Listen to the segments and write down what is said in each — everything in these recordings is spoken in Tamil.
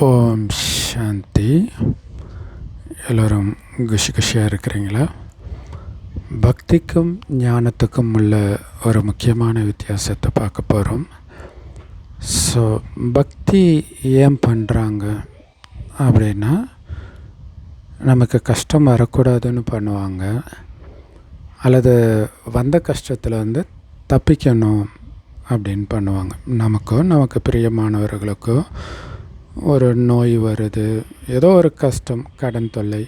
ஓம் சாந்தி. எல்லோரும் குஷியாக இருக்கிறீங்களா? பக்திக்கும் ஞானத்துக்கும் உள்ள ஒரு முக்கியமான வித்தியாசத்தை பார்க்க போகிறோம். ஸோ பக்தி ஏன் பண்ணுறாங்க அப்படின்னா, நமக்கு கஷ்டம் வரக்கூடாதுன்னு பண்ணுவாங்க, அல்லது வந்த கஷ்டத்தில் தப்பிக்கணும் அப்படின்னு பண்ணுவாங்க. நமக்கு பிரியமானவர்களுக்கோ ஒரு நோய் வருது, ஏதோ ஒரு கஷ்டம், கடன் தொல்லை,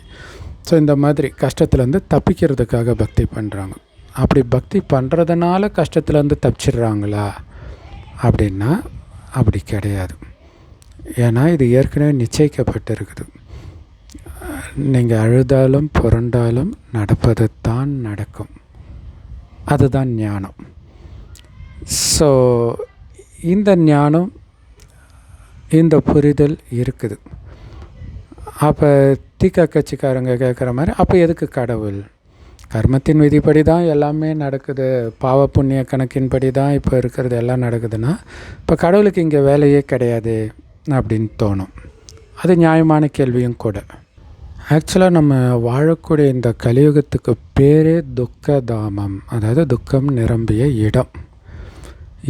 ஸோ இந்த மாதிரி கஷ்டத்துலேருந்து தப்பிக்கிறதுக்காக பக்தி பண்ணுறாங்க. அப்படி பக்தி பண்ணுறதுனால கஷ்டத்துலேருந்து தப்பிச்சிடுறாங்களா அப்படின்னா அப்படி கிடையாது. ஏன்னா இது ஏற்கனவே நிச்சயிக்கப்பட்டிருக்குது. நீங்கள் அழுதாலும் புரண்டாலும் நடப்பது தான் நடக்கும். அதுதான் ஞானம். ஸோ இந்த ஞானம், இந்த புரிதல் இருக்குது. அப்போ தீக்கா கட்சிக்காரங்க கேட்குற மாதிரி, அப்போ எதுக்கு கடவுள்? கர்மத்தின் விதிப்படி தான் எல்லாமே நடக்குது, பாவ புண்ணிய கணக்கின்படி தான் இப்போ இருக்கிறது எல்லாம் நடக்குதுன்னா, இப்போ கடவுளுக்கு இங்கே வேலையே கிடையாது அப்படின்னு தோணும். அது நியாயமான கேள்வியும் கூட. ஆக்சுவலாக நம்ம வாழக்கூடிய இந்த கலியுகத்துக்கு பேரே துக்கதாமம், அதாவது துக்கம் நிரம்பிய இடம்.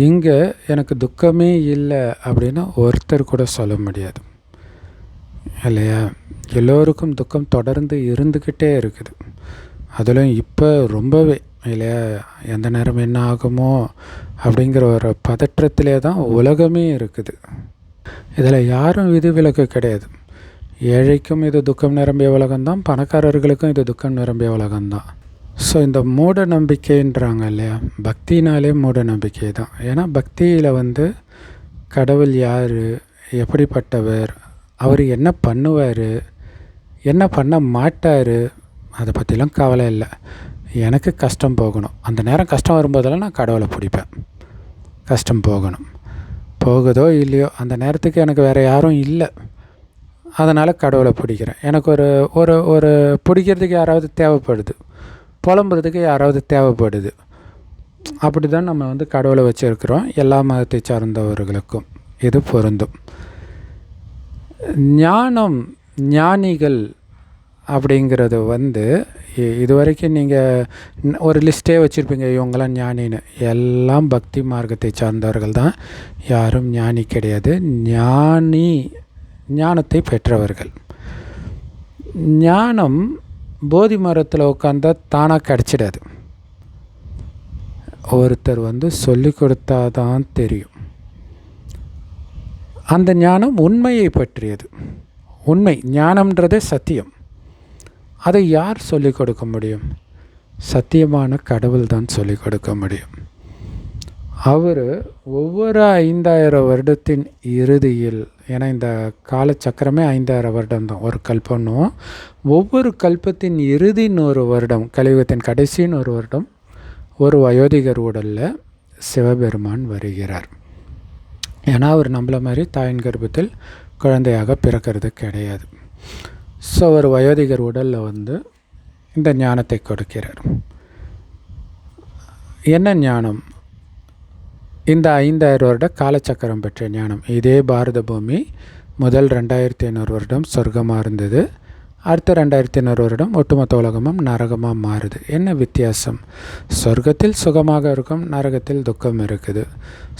இங்கே எனக்கு துக்கமே இல்லை அப்படின்னு ஒருத்தர் கூட சொல்ல முடியாது இல்லையா? எல்லோருக்கும் துக்கம் தொடர்ந்து இருந்துக்கிட்டே இருக்குது. அதிலும் இப்போ ரொம்பவே இல்லையா, எந்த நேரம் என்ன ஆகுமோ அப்படிங்கிற ஒரு பதற்றத்திலே தான் உலகமே இருக்குது. இதில் யாரும் விதிவிலக்கு கிடையாது. ஏழைக்கும் இது துக்கம் நிரம்பிய உலகம்தான், பணக்காரர்களுக்கும் இது துக்கம் நிரம்பிய உலகம்தான். ஸோ இந்த மூட நம்பிக்கைன்றாங்க இல்லையா, பக்தினாலே மூட நம்பிக்கை தான். ஏன்னா பக்தியில் கடவுள் யார், எப்படிப்பட்டவர், அவர் என்ன பண்ணுவார், என்ன பண்ண மாட்டார், அதை பற்றிலாம் கவலை இல்லை. எனக்கு கஷ்டம் போகணும், அந்த நேரம் கஷ்டம் வரும்போதெல்லாம் நான் கடவுளை பிடிப்பேன். கஷ்டம் போகுதோ இல்லையோ, அந்த நேரத்துக்கு எனக்கு வேறு யாரும் இல்லை, அதனால் கடவுளை பிடிக்கிறேன். எனக்கு ஒரு ஒரு ஒரு பிடிக்கிறதுக்கு யாராவது தேவைப்படுது, புலம்புறதுக்கு யாராவது தேவைப்படுது. அப்படி தான் நம்ம கடவுளை வச்சுருக்கிறோம். எல்லா மதத்தை சார்ந்தவர்களுக்கும் இது பொருந்தும். ஞானம், ஞானிகள் அப்படிங்கிறது இது வரைக்கும் நீங்கள் ஒரு லிஸ்ட்டே வச்சுருப்பீங்க, இவங்களாம் ஞானின்னு. எல்லாம் பக்தி மார்க்கத்தை சார்ந்தவர்கள் தான், யாரும் ஞானி கிடையாது. ஞானத்தை பெற்றவர்கள். ஞானம் போதி மரத்தில் உட்காந்தா தானாக கிடச்சிடாது. ஒருத்தர் சொல்லி கொடுத்தா தான் தெரியும். அந்த ஞானம் உண்மையை பற்றியது. உண்மை ஞானம்ன்றதே சத்தியம். அதை யார் சொல்லிக் கொடுக்க முடியும்? சத்தியமான கடவுள் தான் சொல்லிக் கொடுக்க முடியும். அவர் ஒவ்வொரு 5000 வருடத்தின் இறுதியில், ஏன்னா இந்த காலச்சக்கரமே 5000 வருடம் தான், ஒரு கல்பனும். ஒவ்வொரு கல்பத்தின் இறுதி 100 வருடம், கலியுகத்தின் கடைசி 100 வருடம், ஒரு வயோதிகர் உடலில் சிவபெருமான் வருகிறார். ஏன்னா அவர் நம்மள மாதிரி தாயின் கர்ப்பத்தில் குழந்தையாக பிறக்கிறது கிடையாது. ஸோ ஒரு வயோதிகர் உடலில் இந்த ஞானத்தை கொடுக்கிறார். என்ன ஞானம்? இந்த 5000 வருட காலச்சக்கரம் பெற்ற ஞானம். இதே பாரத பூமி முதல் 2500 வருடம் சொர்க்கமாக இருந்தது. அடுத்த 2500 வருடம் ஒட்டுமொத்த உலகமும் நரகமாக மாறுது. என்ன வித்தியாசம்? சொர்க்கத்தில் சுகமாக இருக்கும், நரகத்தில் துக்கம் இருக்குது.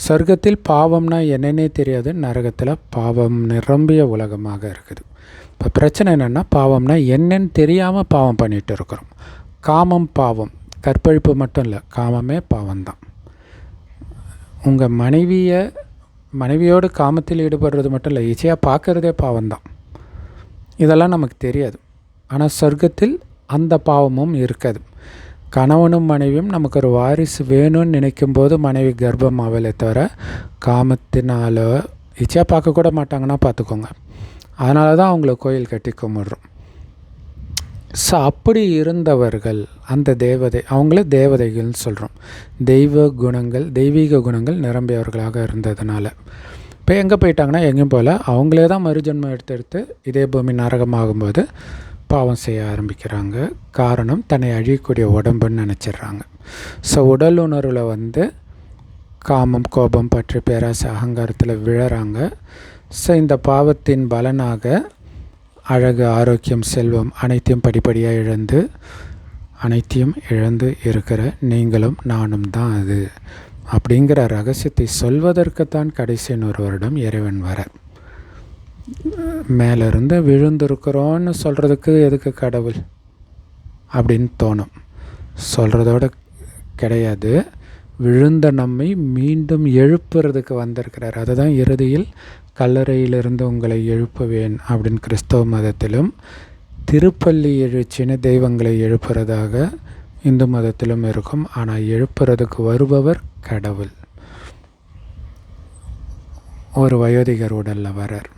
சொர்க்கத்தில் பாவம்னா என்னன்னே தெரியாது, நரகத்தில் பாவம் நிரம்பிய உலகமாக இருக்குது. இப்போ பிரச்சனை என்னென்னா, பாவம்னா என்னன்னு தெரியாமல் பாவம் பண்ணிகிட்டு இருக்கிறோம். காமம் பாவம், கற்பழிப்பு மட்டும் இல்லை, காமமே பாவம்தான். உங்கள் மனைவியோடு காமத்தில் ஈடுபடுறது மட்டும் இல்லை, ஈஸியாக பார்க்குறதே பாவம்தான். இதெல்லாம் நமக்கு தெரியாது. ஆனால் சொர்க்கத்தில் அந்த பாவமும் இருக்காது. கணவனும் மனைவியும் நமக்கு ஒரு வாரிசு வேணும்னு நினைக்கும் போது மனைவி கர்ப்பம் ஆகலை தவிர, காமத்தினால் ஈஸியாக பார்க்கக்கூட மாட்டாங்கன்னா பார்த்துக்கோங்க. அதனால தான் அவங்கள கோயில் கட்டி கும்பிடுறோம். ஸோ அப்படி இருந்தவர்கள், அந்த தேவதை, அவங்கள தேவதைகள்னு சொல்கிறோம். தெய்வீக குணங்கள் நிரம்பியவர்களாக இருந்ததுனால இப்போ எங்கே போயிட்டாங்கன்னா எங்கேயும் போல் அவங்களே தான் மறுஜன்மம் எடுத்து இதே பூமி நரகமாகும்போது பாவம் செய்ய ஆரம்பிக்கிறாங்க. காரணம், தன்னை அழியக்கூடிய உடம்புன்னு நினச்சிட்றாங்க. ஸோ உடல் உணர்வில் காமம், கோபம், பற்று, பேராசை, அகங்காரத்தில் விழறாங்க. ஸோ இந்த பாவத்தின் பலனாக அழகு, ஆரோக்கியம், செல்வம் அனைத்தையும் படிப்படியாக இழந்து இருக்கிற நீங்களும் நானும் தான் அது அப்படிங்கிற ரகசியத்தை சொல்வதற்குத்தான் கடைசி 100 வருடம் இறைவன் வர. மேலிருந்து விழுந்திருக்கிறோன்னு சொல்கிறதுக்கு எதுக்கு கடவுள் அப்படின்னு தோணும். சொல்கிறதோட கிடையாது, விழுந்த நம்மை மீண்டும் எழுப்புறதுக்கு வந்திருக்கிறார். அதை தான் இறுதியில் கல்லறையிலிருந்து உங்களை எழுப்புவேன் அப்படின்னு கிறிஸ்தவ மதத்திலும், திருப்பள்ளி எழுச்சின்னு தெய்வங்களை எழுப்புறதாக இந்து மதத்திலும் இருக்கும். ஆனால் எழுப்புறதுக்கு வருபவர் கடவுள். ஒரு வயோதிகர் உடலில் வரார்.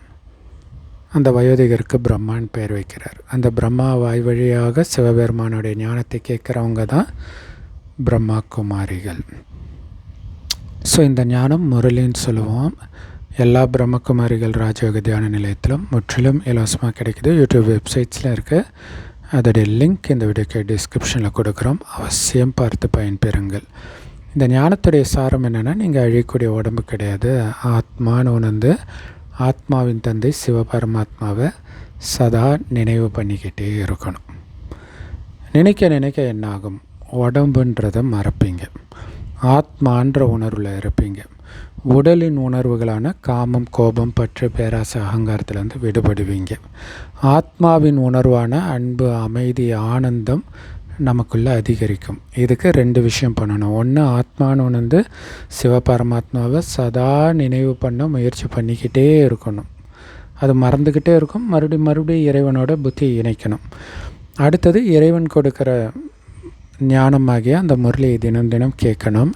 அந்த வயோதிகருக்கு பிரம்மான்னு பெயர் வைக்கிறார். அந்த பிரம்மா வாய் வழியாக சிவபெருமானுடைய ஞானத்தை கேட்குறவங்க தான் பிரம்மா குமாரிகள். ஸோ இந்த ஞானம் முரளின்னு சொல்லுவோம். எல்லா பிரம்மகுமாரிகள் ராஜயோக தியான நிலையத்திலும் முற்றிலும் இலவசமாக கிடைக்குது. யூடியூப் வெப்சைட்ஸில் இருக்குது. அதோடைய லிங்க் இந்த வீடியோக்கு டிஸ்கிரிப்ஷனில் கொடுக்குறோம். அவசியம் பார்த்து பயன்பெறுங்கள். இந்த ஞானத்துடைய சாரம் என்னென்னா, நீங்கள் அழியக்கூடிய உடம்பு கிடையாது, ஆத்மான்னு உணர்ந்து ஆத்மாவின் தந்தை சிவபரமாத்மாவை சதா நினைவு பண்ணிக்கிட்டே இருக்கணும். நினைக்க என்ன ஆகும்? உடம்புன்றதை மறப்பீங்க, ஆத்மான்ற உணர்வில் இருப்பீங்க. உடலின் உணர்வுகளான காமம், கோபம், பற்று, பேராசை, அகங்காரத்திலேருந்து விடுபடுவீங்க. ஆத்மாவின் உணர்வான அன்பு, அமைதி, ஆனந்தம் நமக்குள்ளே அதிகரிக்கும். இதுக்கு 2 விஷயம் பண்ணணும். ஒன்று, ஆத்மான்னு உணர்ந்து சிவபரமாத்மாவை சதா நினைவு பண்ண முயற்சி பண்ணிக்கிட்டே இருக்கணும். அது மறந்துக்கிட்டே இருக்கும். மறுபடியும் இறைவனோட புத்தியை இணைக்கணும். அடுத்தது, இறைவன் கொடுக்குற ஞானமாகிய அந்த முரளியை தினம் கேட்கணும்.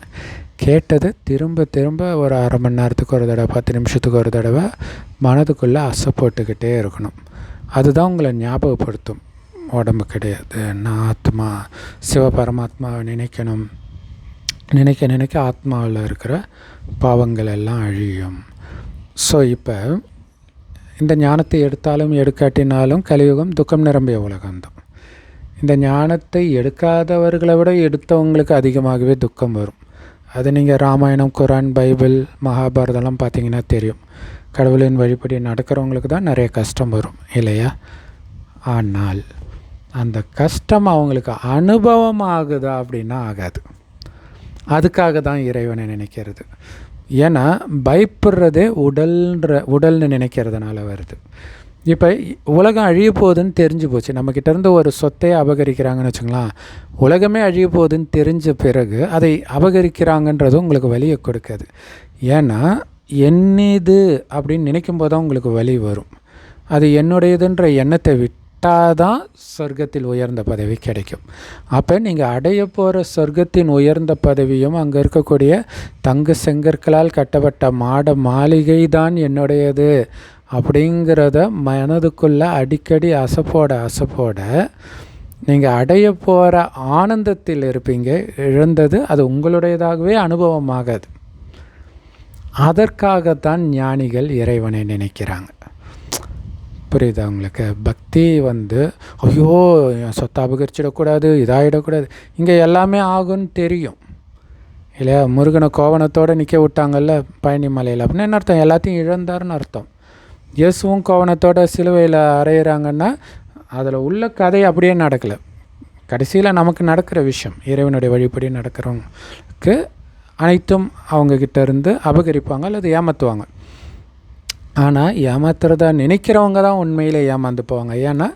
கேட்டதை திரும்ப ஒரு அரை மணி நேரத்துக்கு ஒரு தடவை, 10 நிமிஷத்துக்கு ஒரு தடவை மனதுக்குள்ளே அசை போட்டுக்கிட்டே இருக்கணும். அதுதான் உங்களை ஞாபகப்படுத்தும், உடம்பு கிடையாது, நான் ஆத்மா, சிவபரமாத்மாவை நினைக்கணும். நினைக்க ஆத்மாவில் இருக்கிற பாவங்கள் எல்லாம் அழியும். ஸோ இப்போ இந்த ஞானத்தை எடுத்தாலும் எடுக்காட்டினாலும் கலியுகம் துக்கம் நிரம்பிய உலகம்தான். இந்த ஞானத்தை எடுக்காதவர்களை விட எடுத்தவங்களுக்கு அதிகமாகவே துக்கம் வரும். அது நீங்கள் ராமாயணம், குரான், பைபிள், மகாபாரதம்லாம் பார்த்தீங்கன்னா தெரியும். கடவுளின் வழிபடி நடக்கிறவங்களுக்கு தான் நிறைய கஷ்டம் வரும் இல்லையா? ஆனால் அந்த கஷ்டம் அவங்களுக்கு அனுபவம் ஆகுதா அப்படின்னா ஆகாது. அதுக்காக தான் இறைவனை நினைக்கிறது. ஏன்னா பயப்படுறதே உடல்னு நினைக்கிறதுனால வருது. இப்போ உலகம் அழிய போகுதுன்னு தெரிஞ்சு போச்சு. நம்மக்கிட்டேருந்து ஒரு சொத்தையை அபகரிக்கிறாங்கன்னு வச்சுங்களேன். உலகமே அழிய போகுதுன்னு தெரிஞ்ச பிறகு அதை அபகரிக்கிறாங்கன்றது உங்களுக்கு வலியை கொடுக்காது. ஏன்னா என்னது அப்படின்னு நினைக்கும் போது தான் உங்களுக்கு வலி வரும். அது என்னுடையதுன்ற எண்ணத்தை விட்டால் தான் சொர்க்கத்தில் உயர்ந்த பதவி கிடைக்கும். அப்போ நீங்கள் அடைய போகிற சொர்க்கத்தின் உயர்ந்த பதவியும் அங்கே இருக்கக்கூடிய தங்க செங்கற்களால் கட்டப்பட்ட மாளிகை தான் என்னுடையது அப்படிங்கிறத மனதுக்குள்ளே அடிக்கடி அசைப்போட நீங்கள் அடைய போகிற ஆனந்தத்தில் இருப்பீங்க. இழந்தது அது உங்களுடையதாகவே அனுபவமாகாது. அதற்காகத்தான் ஞானிகள் இறைவனை நினைக்கிறாங்க. புரியுதா உங்களுக்கு? பக்தி ஐயோ சொத்தை அபகரிச்சிடக்கூடாது, இதாகிடக்கூடாது, இங்கே எல்லாமே ஆகும்னு தெரியும் இல்லையா? முருகனை கோவணத்தோடு நிற்க விட்டாங்கல்ல பழனி மலையில், அப்படின்னு என்ன அர்த்தம்? எல்லாத்தையும் இழந்தாருன்னு அர்த்தம். இயேசுவும் கோவணத்தோட சிலுவையில் அறையிறாங்கன்னா அதில் உள்ள கதை அப்படியே நடக்கலை. கடைசியில் நமக்கு நடக்கிற விஷயம், இறைவனுடைய வழிபடி நடக்கிறவங்களுக்கு அனைத்தும் அவங்கக்கிட்ட இருந்து அபகரிப்பாங்க அல்லது ஏமாற்றுவாங்க. ஆனால் ஏமாத்துறதா நினைக்கிறவங்க தான் உண்மையில் ஏமாந்து போவாங்க. ஏன்னா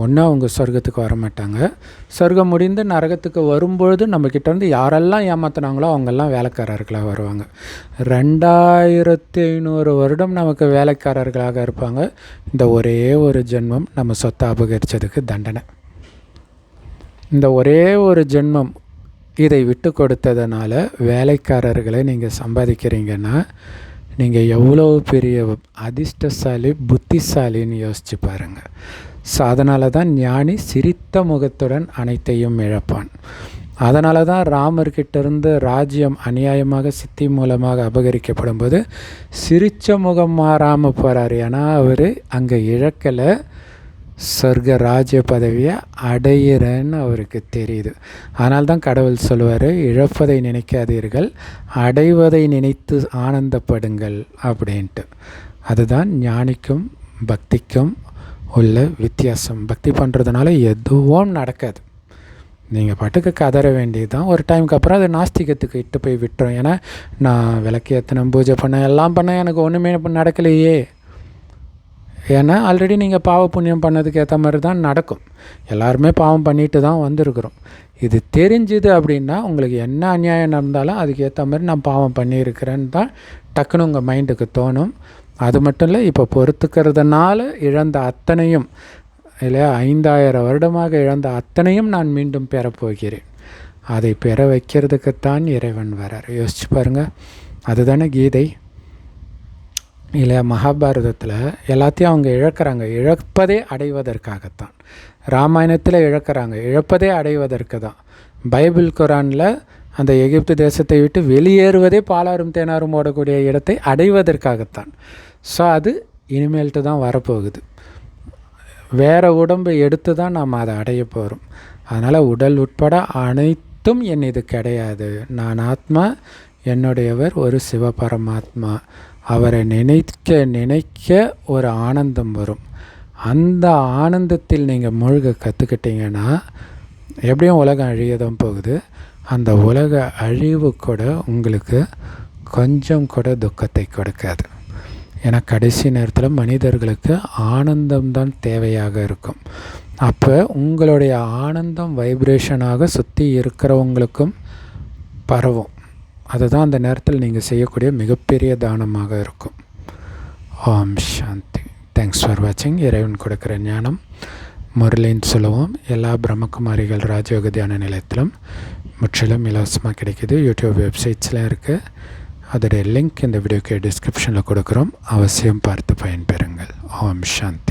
ஒன்று, அவங்க சொர்க்கத்துக்கு வரமாட்டாங்க. சொர்க்கம் முடிந்து நரகத்துக்கு வரும்பொழுது நம்மக்கிட்டேருந்து யாரெல்லாம் ஏமாத்தினாங்களோ அவங்கெல்லாம் வேலைக்காரர்களாக வருவாங்க. 2500 வருடம் நமக்கு வேலைக்காரர்களாக இருப்பாங்க. இந்த ஒரே ஒரு ஜென்மம் நம்ம சொத்தை அபகரித்ததுக்கு தண்டனை. இந்த ஒரே ஒரு ஜென்மம் இதை விட்டு கொடுத்ததுனால வேலைக்காரர்களை நீங்கள் சம்பாதிக்கிறீங்கன்னா நீங்கள் எவ்வளோ பெரிய அதிர்ஷ்டசாலி, புத்திசாலின்னு யோசித்து பாருங்கள். ஸோ அதனால தான் ஞானி சிரித்த முகத்துடன் அனைத்தையும் இழப்பான். அதனால தான் ராமர்கிட்டேருந்து ராஜ்யம் அநியாயமாக சித்தி மூலமாக அபகரிக்கப்படும் போது சிரித்த முகம் மாறாமல் போகிறார். ஏன்னா அவர் அங்கே இழக்கலை, சொர்க்க ராஜ்ய பதவியை அடையிறன்னு அவருக்கு தெரியுது. அதனால தான் கடவுள் சொல்லுவார், இழப்பதை நினைக்காதீர்கள், அடைவதை நினைத்து ஆனந்தப்படுங்கள் அப்படின்ட்டு. அதுதான் ஞானிக்கும் பக்திக்கும் உள்ள வித்தியாசம். பக்தி பண்ணுறதுனால எதுவும் நடக்காது. நீங்கள் பாட்டுக்கு கதற வேண்டியது தான். ஒரு டைமுக்கு அப்புறம் அது நாஸ்திகத்துக்கு இட்டு போய் விட்டுரும். ஏன்னா நான் விளக்கு ஏற்றினேன், பூஜை பண்ணேன், எல்லாம் பண்ணேன், எனக்கு ஒன்றுமே நடக்கலையே. ஏன்னா ஆல்ரெடி நீங்கள் பாவ புண்ணியம் பண்ணதுக்கு ஏற்ற மாதிரி தான் நடக்கும். எல்லாருமே பாவம் பண்ணிட்டு தான் வந்திருக்கிறோம். இது தெரிஞ்சுது அப்படின்னா உங்களுக்கு என்ன அநியாயம் நடந்தாலும் அதுக்கு ஏற்ற மாதிரி நான் பாவம் பண்ணியிருக்கிறேன்னு தான் டக்குன்னு உங்கள் மைண்டுக்கு தோணும். அது மட்டும் இல்லை, இப்போ பொறுத்துக்கிறதுனால இழந்த அத்தனையும் இல்லையா, 5000 வருடமாக இழந்த அத்தனையும் நான் மீண்டும் பெறப்போகிறேன். அதை பெற வைக்கிறதுக்குத்தான் இறைவன் வரார். யோசிச்சு பாருங்கள். அதுதானே கீதை இல்லையா? மகாபாரதத்தில் எல்லாத்தையும் அவங்க இழக்கிறாங்க, இழப்பதே அடைவதற்காகத்தான். ராமாயணத்தில் இழக்கிறாங்க, இழப்பதே அடைவதற்கு தான். பைபிள் குரானில் அந்த எகிப்து தேசத்தை விட்டு வெளியேறுவதே பாலாரும் தேனாரும் ஓடக்கூடிய இடத்தை அடைவதற்காகத்தான். ஸோ அது இனிமேல்ட்டு தான் வரப்போகுது. வேறு உடம்பை எடுத்து தான் நாம் அதை அடைய போகிறோம். அதனால் உடல் உட்பட அனைத்தும் என் இது கிடையாது. நான் ஆத்மா, என்னுடையவர் ஒரு சிவபரமாத்மா. அவரை நினைக்க நினைக்க ஒரு ஆனந்தம் வரும். அந்த ஆனந்தத்தில் நீங்கள் மூழ்க கற்றுக்கிட்டீங்கன்னா எப்படியும் உலகம் அழிய தான் போகுது. அந்த உலக அழிவு கூட உங்களுக்கு கொஞ்சம் கூட துக்கத்தை கொடுக்காது. ஏன்னா கடைசி நேரத்தில் மனிதர்களுக்கு ஆனந்தம்தான் தேவையாக இருக்கும். அப்போ உங்களுடைய ஆனந்தம் வைப்ரேஷனாக சுற்றி இருக்கிறவங்களுக்கும் பரவும். அதுதான் அந்த நேரத்தில் நீங்கள் செய்யக்கூடிய மிகப்பெரிய தானமாக இருக்கும். ஓம் சாந்தி. தேங்க்ஸ் ஃபார் வாட்சிங். இறைவன் கொடுக்குற ஞானம் முரளின்னு சொல்லுவோம். எல்லா பிரம்மகுமாரிகள் ராஜயோக தியான நிலையத்திலும் முற்றிலும் இலவசமாக கிடைக்கிது. யூடியூப் வெப்சைட்ஸ்லாம் இருக்குது. அதோடைய லிங்க் இந்த வீடியோக்கு டிஸ்கிரிப்ஷனில் கொடுக்குறோம். அவசியம் பார்த்து பயன்பெறுங்கள். ஓம் சாந்தி.